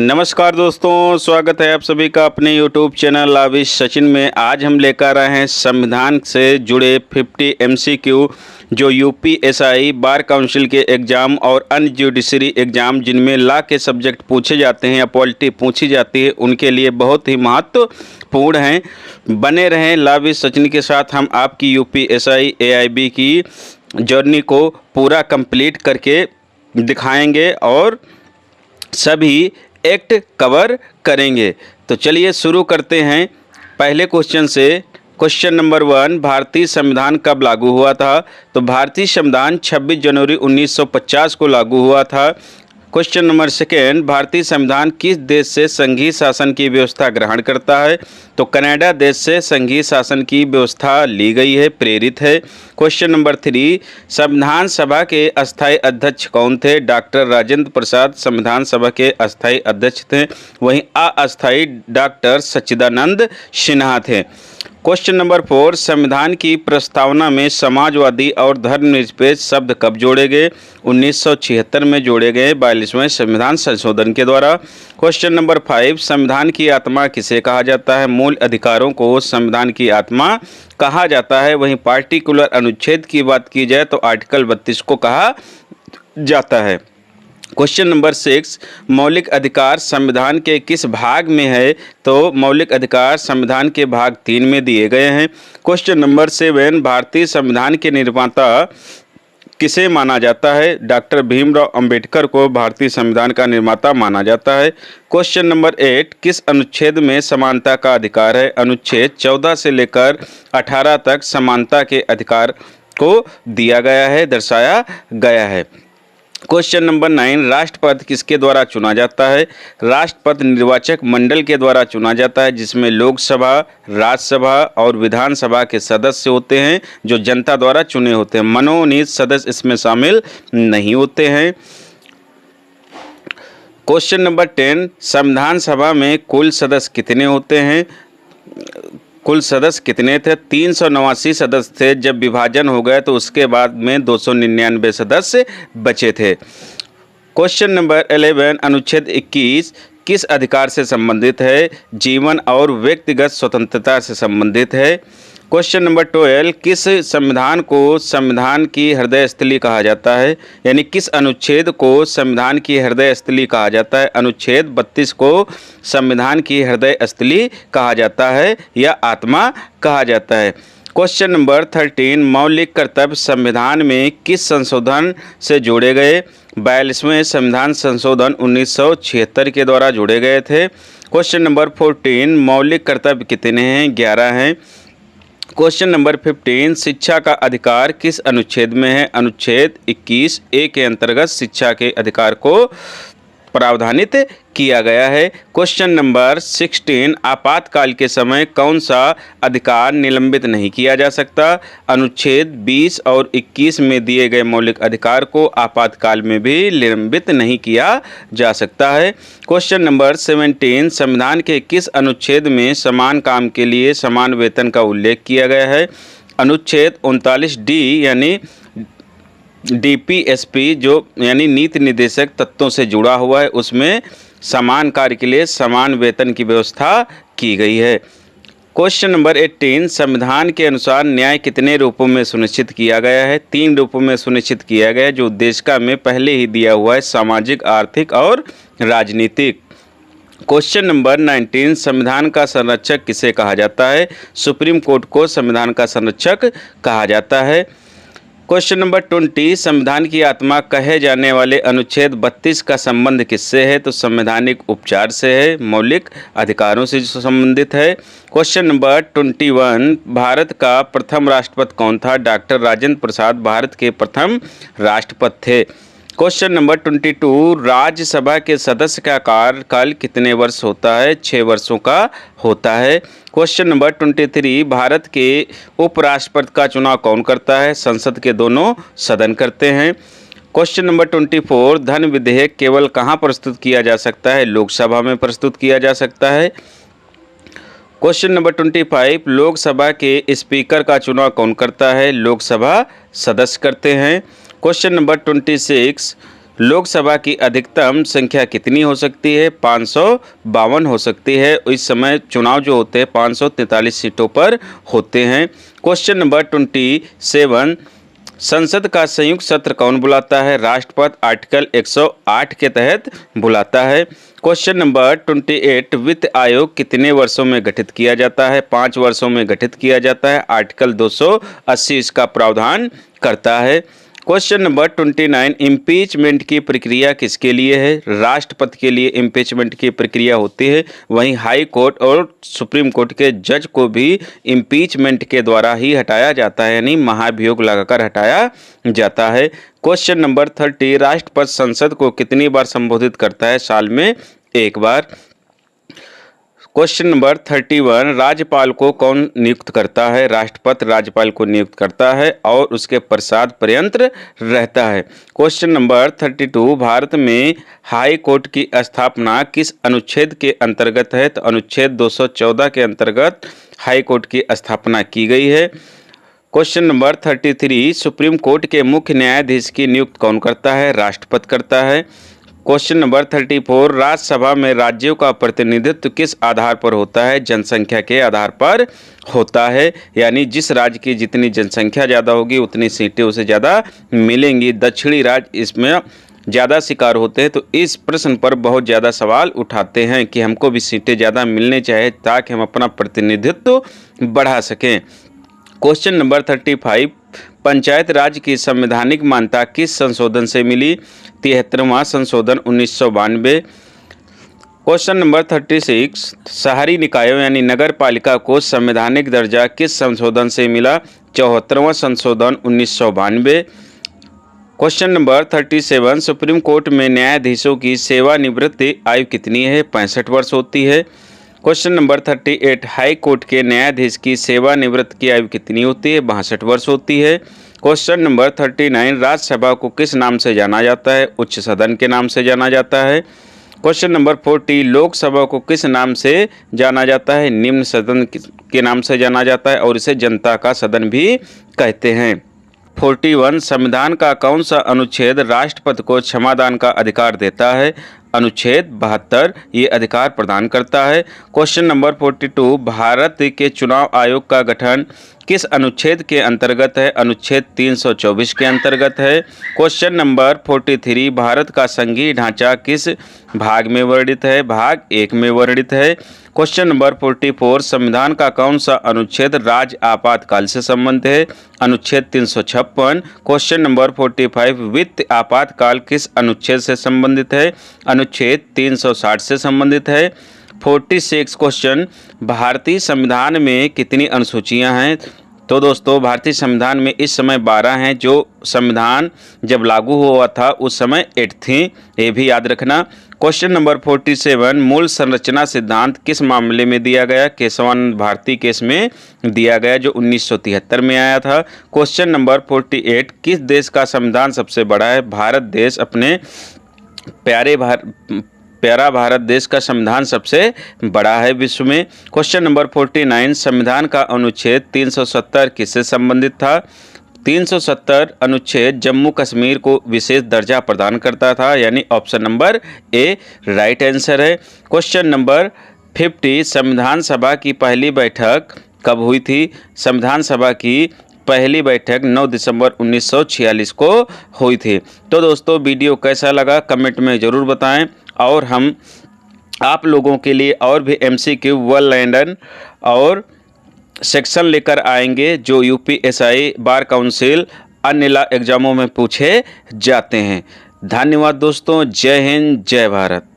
नमस्कार दोस्तों, स्वागत है आप सभी का अपने YouTube चैनल लाविश सचिन में। आज हम लेकर आए हैं संविधान से जुड़े 50 MCQ जो UPSI बार काउंसिल के एग्ज़ाम और अन्य जुडिशरी एग्ज़ाम जिनमें लॉ के सब्जेक्ट पूछे जाते हैं या पॉलिटी पूछी जाती है उनके लिए बहुत ही महत्वपूर्ण हैं। बने रहें लाविश सचिन के साथ। हम आपकी UPSI AIB की जर्नी को पूरा कंप्लीट करके दिखाएंगे और सभी एक्ट कवर करेंगे। तो चलिए शुरू करते हैं पहले क्वेश्चन से। क्वेश्चन नंबर 1, भारतीय संविधान कब लागू हुआ था? तो भारतीय संविधान 26 जनवरी 1950 को लागू हुआ था। क्वेश्चन नंबर 2, भारतीय संविधान किस देश से संघीय शासन की व्यवस्था ग्रहण करता है? तो कनाडा देश से संघीय शासन की व्यवस्था ली गई है, प्रेरित है। क्वेश्चन नंबर 3, संविधान सभा के अस्थायी अध्यक्ष कौन थे? डॉक्टर राजेंद्र प्रसाद संविधान सभा के अस्थायी अध्यक्ष थे। वहीं अस्थायी डॉक्टर सच्चिदानंद सिन्हा थे। क्वेश्चन नंबर 4, संविधान की प्रस्तावना में समाजवादी और धर्मनिरपेक्ष शब्द कब जोड़े गए? 1976 में जोड़े गए 42वें संविधान संशोधन के द्वारा। क्वेश्चन नंबर 5, संविधान की आत्मा किसे कहा जाता है? मूल अधिकारों को संविधान की आत्मा कहा जाता है। वहीं पार्टिकुलर अनुच्छेद की बात की जाए तो आर्टिकल 32 को कहा जाता है। क्वेश्चन नंबर 6, मौलिक अधिकार संविधान के किस भाग में है? तो मौलिक अधिकार संविधान के भाग 3 में दिए गए हैं। क्वेश्चन नंबर 7, भारतीय संविधान के निर्माता किसे माना जाता है? डॉक्टर भीमराव अंबेडकर को भारतीय संविधान का निर्माता माना जाता है। क्वेश्चन नंबर 8, किस अनुच्छेद में समानता का अधिकार है? अनुच्छेद 14 से लेकर 18 तक समानता के अधिकार को दिया गया है, दर्शाया गया है। क्वेश्चन नंबर 9, राष्ट्रपति किसके द्वारा चुना जाता है? राष्ट्रपति निर्वाचक मंडल के द्वारा चुना जाता है, जिसमें लोकसभा, राज्यसभा और विधानसभा के सदस्य होते हैं जो जनता द्वारा चुने होते हैं। मनोनीत सदस्य इसमें शामिल नहीं होते हैं। क्वेश्चन नंबर 10, संविधान सभा में कुल सदस्य कितने होते हैं? कुल सदस्य कितने थे? 389 सदस्य थे। जब विभाजन हो गया तो उसके बाद में 299 सदस्य बचे थे। क्वेश्चन नंबर 11, अनुच्छेद 21 किस अधिकार से संबंधित है? जीवन और व्यक्तिगत स्वतंत्रता से संबंधित है। क्वेश्चन नंबर 12, किस संविधान को संविधान की हृदय स्थली कहा जाता है? यानी किस अनुच्छेद को संविधान की हृदय स्थली कहा जाता है? अनुच्छेद 32 को संविधान की हृदय स्थली कहा जाता है या आत्मा कहा जाता है। क्वेश्चन नंबर 13, मौलिक कर्तव्य संविधान में किस संशोधन से जोड़े गए? 42वें संविधान संशोधन 1976 के द्वारा जोड़े गए थे। क्वेश्चन नंबर 14, मौलिक कर्तव्य कितने हैं? 11 हैं। क्वेश्चन नंबर 15, शिक्षा का अधिकार किस अनुच्छेद में है? अनुच्छेद 21A के अंतर्गत शिक्षा के अधिकार को प्रावधानित किया गया है। क्वेश्चन नंबर 16, आपातकाल के समय कौन सा अधिकार निलंबित नहीं किया जा सकता? अनुच्छेद 20 और 21 में दिए गए मौलिक अधिकार को आपातकाल में भी निलंबित नहीं किया जा सकता है। क्वेश्चन नंबर 17, संविधान के किस अनुच्छेद में समान काम के लिए समान वेतन का उल्लेख किया गया है? अनुच्छेद 39D यानी DPSP जो यानी नीति निर्देशक तत्वों से जुड़ा हुआ है, उसमें समान कार्य के लिए समान वेतन की व्यवस्था की गई है। क्वेश्चन नंबर 18, संविधान के अनुसार न्याय कितने रूपों में सुनिश्चित किया गया है? 3 रूपों में सुनिश्चित किया गया है जो उद्देशिका में पहले ही दिया हुआ है, सामाजिक, आर्थिक और राजनीतिक। क्वेश्चन नंबर 19, संविधान का संरक्षक किसे कहा जाता है? सुप्रीम कोर्ट को संविधान का संरक्षक कहा जाता है। क्वेश्चन नंबर 20, संविधान की आत्मा कहे जाने वाले अनुच्छेद 32 का संबंध किससे है? तो संवैधानिक उपचार से है, मौलिक अधिकारों से संबंधित है। क्वेश्चन नंबर 21, भारत का प्रथम राष्ट्रपति कौन था? डॉक्टर राजेंद्र प्रसाद भारत के प्रथम राष्ट्रपति थे। क्वेश्चन नंबर 22, राज्यसभा के सदस्य का कार्यकाल कितने वर्ष होता है? 6 वर्षों का होता है। क्वेश्चन नंबर 23, भारत के उपराष्ट्रपति का चुनाव कौन करता है? संसद के दोनों सदन करते हैं। क्वेश्चन नंबर 24, धन विधेयक केवल कहाँ प्रस्तुत किया जा सकता है? लोकसभा में प्रस्तुत किया जा सकता है। क्वेश्चन नंबर 25, लोकसभा के स्पीकर का चुनाव कौन करता है? लोकसभा सदस्य करते हैं। क्वेश्चन नंबर 26, लोकसभा की अधिकतम संख्या कितनी हो सकती है? 552 हो सकती है। इस समय चुनाव जो होते हैं 543 सीटों पर होते हैं। क्वेश्चन नंबर 27, संसद का संयुक्त सत्र कौन बुलाता है? राष्ट्रपति आर्टिकल 108 के तहत बुलाता है। क्वेश्चन नंबर 28, वित्त आयोग कितने वर्षों में गठित किया जाता है? 5 वर्षों में गठित किया जाता है। आर्टिकल 280 इसका प्रावधान करता है। क्वेश्चन नंबर 29, इम्पीचमेंट की प्रक्रिया किसके लिए है? राष्ट्रपति के लिए इम्पीचमेंट की प्रक्रिया होती है। वहीं हाई कोर्ट और सुप्रीम कोर्ट के जज को भी इम्पीचमेंट के द्वारा ही हटाया जाता है, यानी महाभियोग लगाकर हटाया जाता है। क्वेश्चन नंबर 30, राष्ट्रपति संसद को कितनी बार संबोधित करता है? साल में 1 बार। क्वेश्चन नंबर 31, राज्यपाल को कौन नियुक्त करता है? राष्ट्रपति राज्यपाल को नियुक्त करता है और उसके प्रसाद पर्यंत रहता है। क्वेश्चन नंबर 32, भारत में हाई कोर्ट की स्थापना किस अनुच्छेद के अंतर्गत है? तो अनुच्छेद 214 के अंतर्गत हाई कोर्ट की स्थापना की गई है। क्वेश्चन नंबर 33, सुप्रीम कोर्ट के मुख्य न्यायाधीश की नियुक्त कौन करता है? राष्ट्रपति करता है। क्वेश्चन नंबर 34, राज्यसभा में राज्यों का प्रतिनिधित्व किस आधार पर होता है? जनसंख्या के आधार पर होता है, यानी जिस राज्य की जितनी जनसंख्या ज़्यादा होगी उतनी सीटें उसे ज़्यादा मिलेंगी। दक्षिणी राज्य इसमें ज़्यादा शिकार होते हैं, तो इस प्रश्न पर बहुत ज़्यादा सवाल उठाते हैं कि हमको भी सीटें ज़्यादा मिलने चाहिए ताकि हम अपना प्रतिनिधित्व बढ़ा सकें। क्वेश्चन नंबर 35, पंचायत राज की संवैधानिक मान्यता किस संशोधन से मिली? 73वां संशोधन 1992। क्वेश्चन नंबर 36, शहरी निकायों यानी नगर पालिका को संवैधानिक दर्जा किस संशोधन से मिला? 74वां संशोधन 1992। क्वेश्चन नंबर 37, सुप्रीम कोर्ट में न्यायाधीशों की सेवानिवृत्ति आयु कितनी है? 65 वर्ष होती है। क्वेश्चन नंबर 38, हाई कोर्ट के न्यायाधीश की सेवानिवृत्ति की आयु कितनी होती है? 62 वर्ष होती है। क्वेश्चन नंबर 39, राज्यसभा को किस नाम से जाना जाता है? उच्च सदन के नाम से जाना जाता है। क्वेश्चन नंबर 40, लोकसभा को किस नाम से जाना जाता है? निम्न सदन के नाम से जाना जाता है और इसे जनता का सदन भी कहते हैं। 41, संविधान का कौन सा अनुच्छेद राष्ट्रपति को क्षमादान का अधिकार देता है? अनुच्छेद 72 ये अधिकार प्रदान करता है। क्वेश्चन नंबर 42, भारत के चुनाव आयोग का गठन किस अनुच्छेद के अंतर्गत है? अनुच्छेद 324 के अंतर्गत है। क्वेश्चन नंबर 43, भारत का संघीय ढांचा किस भाग में वर्णित है? भाग 1 में वर्णित है। क्वेश्चन नंबर 44, संविधान का कौन सा अनुच्छेद राज्य आपातकाल से संबंधित है? अनुच्छेद 356। क्वेश्चन नंबर 45, वित्त आपातकाल किस अनुच्छेद से संबंधित है? अनुच्छेद 360 से संबंधित है। 46 क्वेश्चन, भारतीय संविधान में कितनी अनुसूचियां हैं? तो दोस्तों भारतीय संविधान में इस समय 12 हैं। जो संविधान जब लागू हुआ था उस समय 8 थी, ये भी याद रखना। क्वेश्चन नंबर 47, मूल संरचना सिद्धांत किस मामले में दिया गया? केशवानंद भारती केस में दिया गया जो 1973 में आया था। क्वेश्चन नंबर 48, किस देश का संविधान सबसे बड़ा है? भारत देश अपने प्यारा भारत देश का संविधान सबसे बड़ा है विश्व में। क्वेश्चन नंबर 49, संविधान का अनुच्छेद 370 किससे संबंधित था? 370 अनुच्छेद जम्मू कश्मीर को विशेष दर्जा प्रदान करता था, यानी option number A right answer है। क्वेश्चन नंबर 50, संविधान सभा की पहली बैठक कब हुई थी? संविधान सभा की पहली बैठक 9 दिसंबर 1946 को हुई थी। तो दोस्तों वीडियो कैसा लगा कमेंट में ज़रूर बताएं और हम आप लोगों के लिए और भी MCQ वन लाइनर और सेक्शन लेकर आएंगे जो UPSI बार काउंसिल अन्य एग्जामों में पूछे जाते हैं। धन्यवाद दोस्तों, जय हिंद जय भारत।